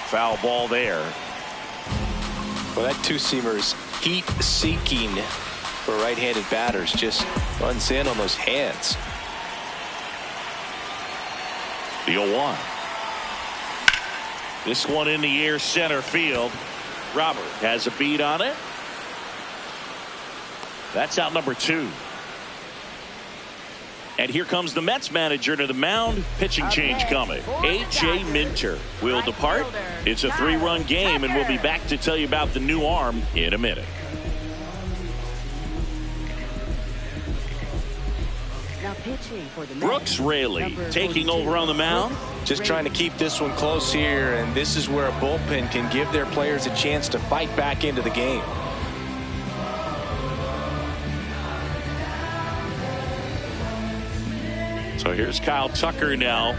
Foul ball there. Well, that two-seamer is heat-seeking for right-handed batters. Just runs in on those hands. The 0-1. This one in the air center field. Robert has a beat on it. That's out number 2. And here comes the Mets manager to the mound. Pitching change coming. A.J. Minter will depart. It's a 3-run game, and we'll be back to tell you about the new arm in a minute. Brooks Raley taking over on the mound. Just trying to keep this one close here, and this is where a bullpen can give their players a chance to fight back into the game. So here's Kyle Tucker now.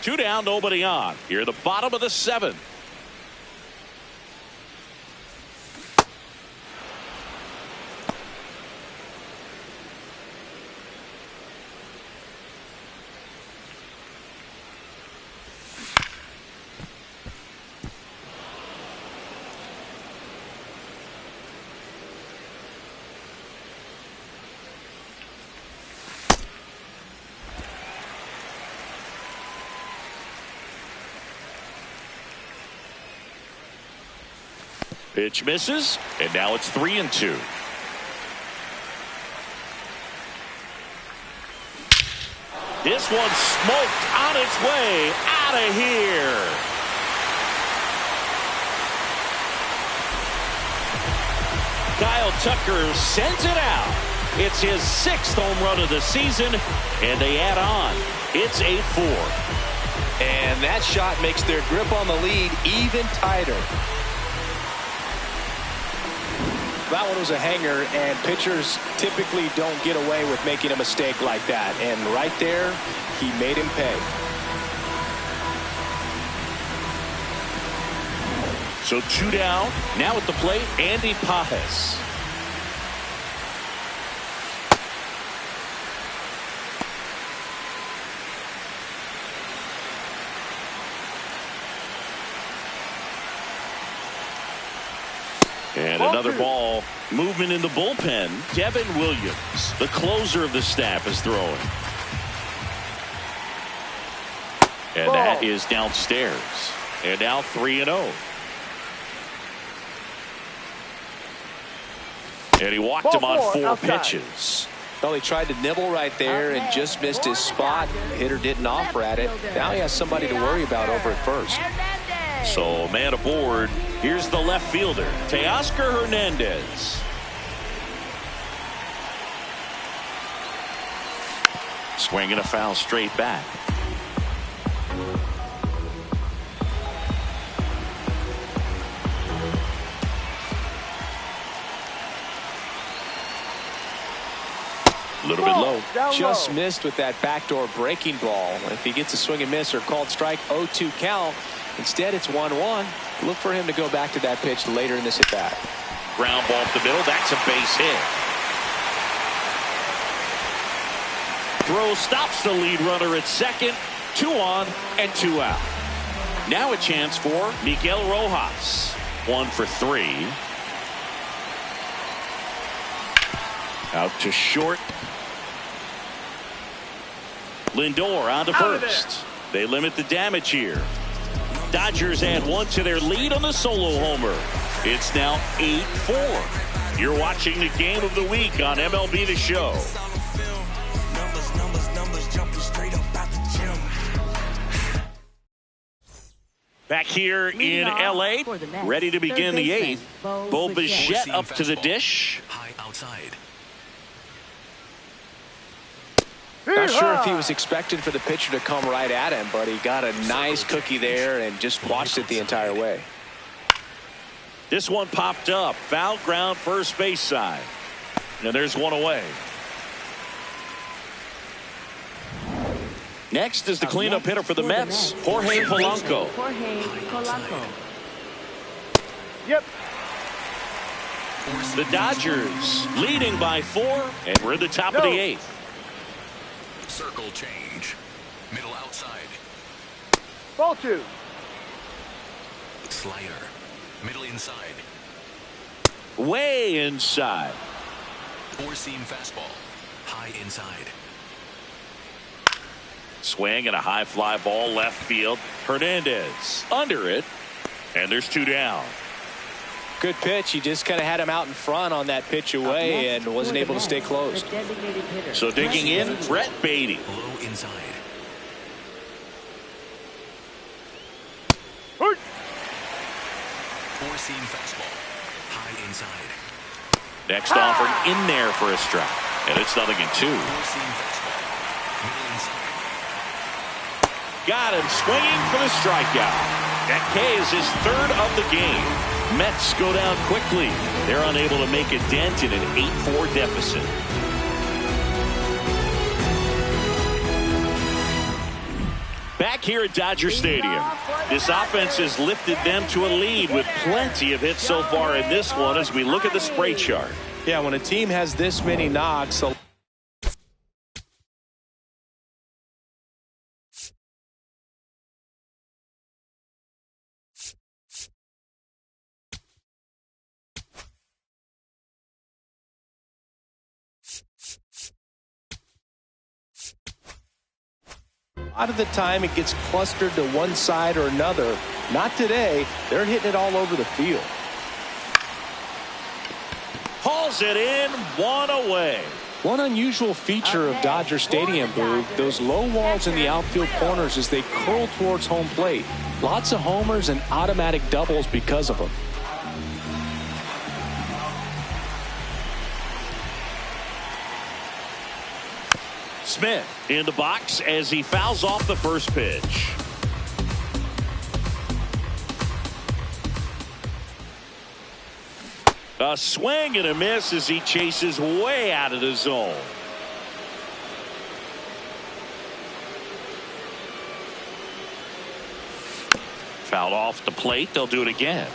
Two down, nobody on. Here, the bottom of the 7th. Pitch misses, and now it's 3-2. This one smoked on its way out of here. Kyle Tucker sends it out. It's his 6th home run of the season, and they add on. It's 8-4. And that shot makes their grip on the lead even tighter. That one was a hanger, and pitchers typically don't get away with making a mistake like that. And right there, he made him pay. So 2 down. Now at the plate, Andy Pajes. And another ball. Movement in the bullpen. Devin Williams, the closer of the staff, is throwing. And that is downstairs. And now 3-0. And he walked him on 4 pitches. Well, he tried to nibble right there and just missed his spot. The hitter didn't offer at it. Now he has somebody to worry about over at first. So, man aboard. Here's the left fielder, Teoscar Hernandez. Swinging a foul straight back. A little bit low. Just missed with that backdoor breaking ball. If he gets a swing and miss or called strike, 0-2 count. Instead, it's 1-1. look for him to go back to that pitch later in this at-bat. Ground ball up the middle. That's a base hit. Throw stops the lead runner at second. 2 on and 2 out. Now a chance for Miguel Rojas. 1 for 3. Out to short. Lindor on to first. They limit the damage here. Dodgers add 1 to their lead on the solo homer. It's now 8-4. You're watching the game of the week on MLB The Show. Back here in L.A., ready to begin the 8th. Bo Bichette up to the dish. High outside. Not sure if he was expected for the pitcher to come right at him, but he got a nice cookie there and just watched it the entire way. This one popped up. Foul ground first base side. And there's 1 away. Next is the cleanup hitter for the Mets, Jorge Polanco. Jorge Polanco. Yep. The Dodgers leading by 4, and we're at the top of the 8th. Circle change. Middle outside. Ball 2. Slider. Middle inside. Way inside. 4-seam fastball. High inside. Swing and a high fly ball left field. Hernandez under it, and there's 2 down. Good pitch. He just kind of had him out in front on that pitch away and wasn't able to stay close. So digging in, Brett Beatty. Low inside. Hurt. 4-seam fastball. High inside. Next offered in there for a strike, and it's 0-2. 4-seam fastball. Middle inside. Got him swinging for the strikeout. That K is his 3rd of the game. Mets go down quickly. They're unable to make a dent in an 8-4 deficit. Back here at Dodger Stadium, this offense has lifted them to a lead with plenty of hits so far in this one as we look at the spray chart. Yeah, when a team has this many knocks, a lot of the time it gets clustered to one side or another. Not today. They're hitting it all over the field. Hauls it in, 1 away. One unusual feature of Dodger Stadium, Boog, those low walls in the outfield corners as they curl towards home plate. Lots of homers and automatic doubles because of them. Smith in the box as he fouls off the first pitch. A swing and a miss as he chases way out of the zone. Fouled off the plate. They'll do it again.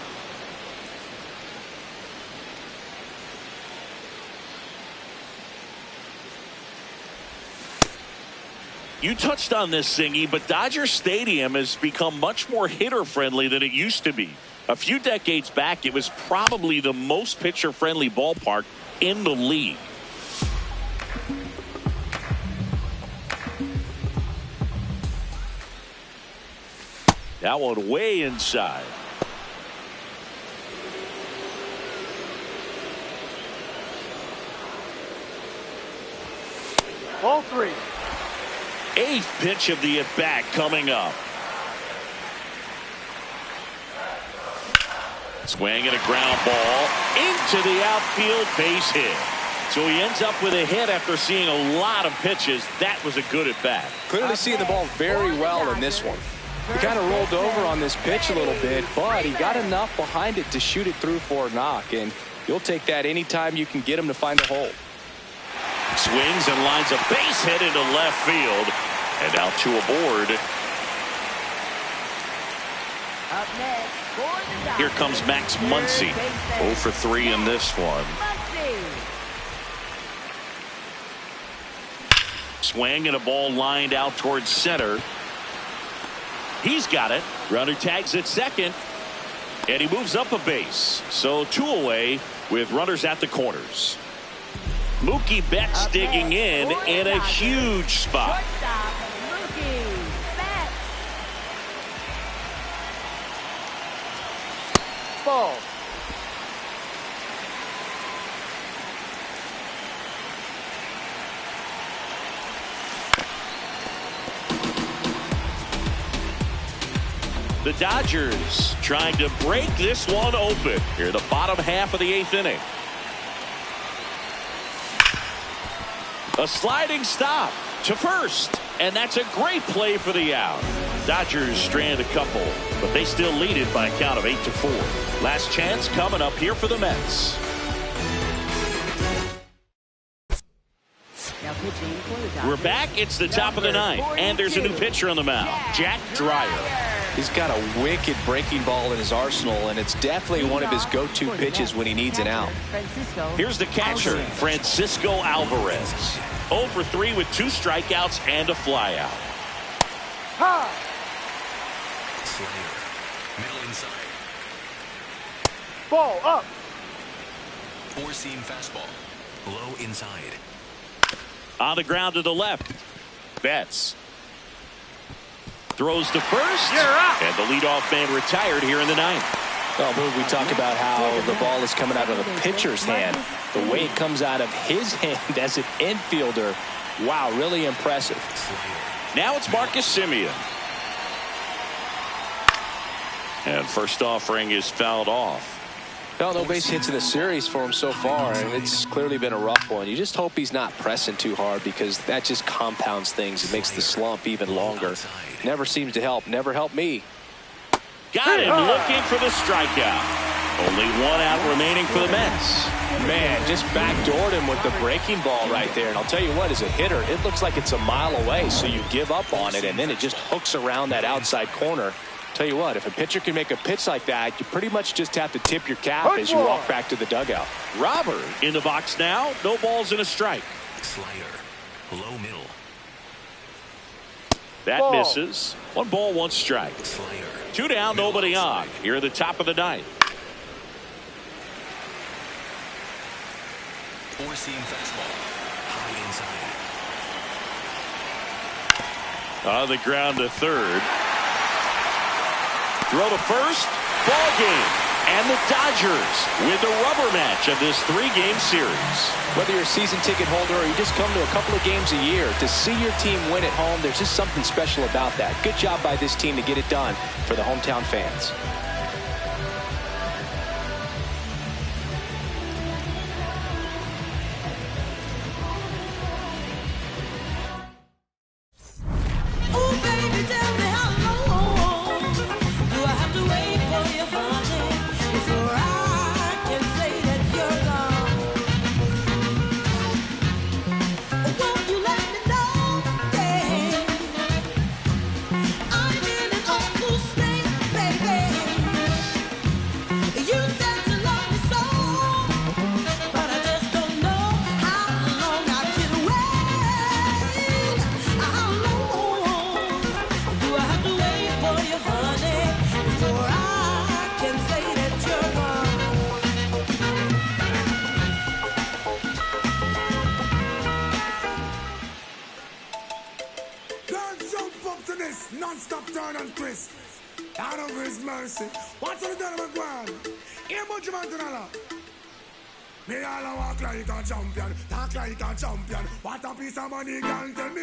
You touched on this, Singy, but Dodger Stadium has become much more hitter-friendly than it used to be. A few decades back, it was probably the most pitcher-friendly ballpark in the league. That one way inside. Ball 3. 8th pitch of the at-bat coming up. Swing and a ground ball into the outfield, base hit. So he ends up with a hit after seeing a lot of pitches. That was a good at-bat. Clearly seeing the ball very well in this one. He kind of rolled over on this pitch a little bit, but he got enough behind it to shoot it through for a knock, and you'll take that anytime you can get him to find a hole. Swings and lines a base hit into left field, and now 2 aboard. Up next for the Dodgers. Here comes Max Muncy. 0 for 3 in this one. Muncy. Swing and a ball lined out towards center. He's got it. Runner tags at second. And he moves up a base. So 2 away with runners at the corners. Mookie Betts digging in a huge spot. Shortstop, Mookie Betts. Ball. The Dodgers trying to break this one open here in the bottom half of the 8th inning. A sliding stop to first, and that's a great play for the out. Dodgers strand a couple, but they still lead it by a count of 8-4. Last chance coming up here for the Mets. Now pitching for the Dodgers. We're back. It's the top of the 9th, and there's a new pitcher on the mound, Jack Dreyer. He's got a wicked breaking ball in his arsenal, and it's definitely one of his go-to pitches when he needs an out. Here's the catcher, Francisco Alvarez. 0 for 3 with 2 strikeouts and a flyout. High. Slayer. Middle inside. Ball up. 4-seam fastball. Low inside. On the ground to the left. Betts throws to first. You're out. And the leadoff man retired here in the 9th. Well, Boog, we talk about how the ball is coming out of the pitcher's hand. The way it comes out of his hand as an infielder, wow, really impressive. Now it's Marcus Semien. And first offering is fouled off. Well, no base hits in the series for him so far, and it's clearly been a rough one. You just hope he's not pressing too hard, because that just compounds things. It makes the slump even longer. Never seems to help. Never helped me. Got him looking for the strikeout. Only 1 out remaining for the Mets. Man, just backdoored him with the breaking ball right there. And I'll tell you what, as a hitter, it looks like it's a mile away, so you give up on it, and then it just hooks around that outside corner. Tell you what, if a pitcher can make a pitch like that, you pretty much just have to tip your cap as you walk back to the dugout. Robert in the box now. No balls and a strike. Slider. Low middle. That Ball. misses. 1 ball, 1 strike. Slider. 2 down, nobody on. Here at the top of the 9th. 4-seam fastball. High inside. On the ground to third. Throw to first. Ball game. And the Dodgers with the rubber match of this 3-game series. Whether you're a season ticket holder or you just come to a couple of games a year, to see your team win at home, there's just something special about that. Good job by this team to get it done for the hometown fans. Non-stop turn and twist. Out of his mercy. What's on the done of a ground? Here, but you want to know. Me all walk like a champion, talk like a champion. What a piece of money, girl, tell me.